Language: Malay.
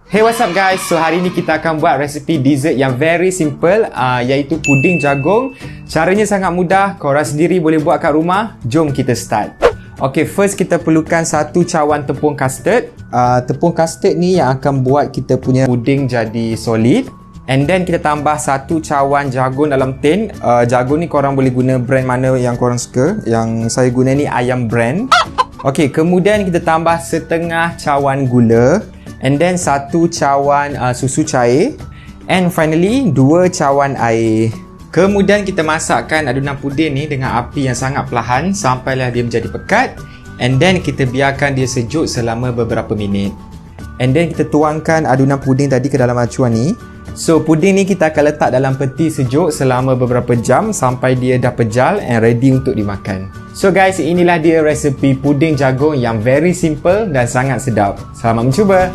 Hey, what's up guys? So hari ni kita akan buat resepi dessert yang very simple, iaitu puding jagung. Caranya sangat mudah, korang sendiri boleh buat kat rumah. Jom kita start. Okay, first kita perlukan satu cawan tepung custard. Tepung custard ni yang akan buat kita punya puding jadi solid. And then kita tambah satu cawan jagung dalam tin. Jagung ni korang boleh guna brand mana yang korang suka. Yang saya guna ni ayam brand. Okay, kemudian kita tambah setengah cawan gula. And then satu cawan susu cair. And finally 2 cawan air. Kemudian kita masakkan adunan puding ni dengan api yang sangat perlahan sampailah dia menjadi pekat. And then kita biarkan dia sejuk selama beberapa minit. And then kita tuangkan adunan puding tadi ke dalam acuan ni. So puding ni kita akan letak dalam peti sejuk selama beberapa jam sampai dia dah pejal and ready untuk dimakan. So guys, inilah dia resepi puding jagung yang very simple dan sangat sedap. Selamat mencuba!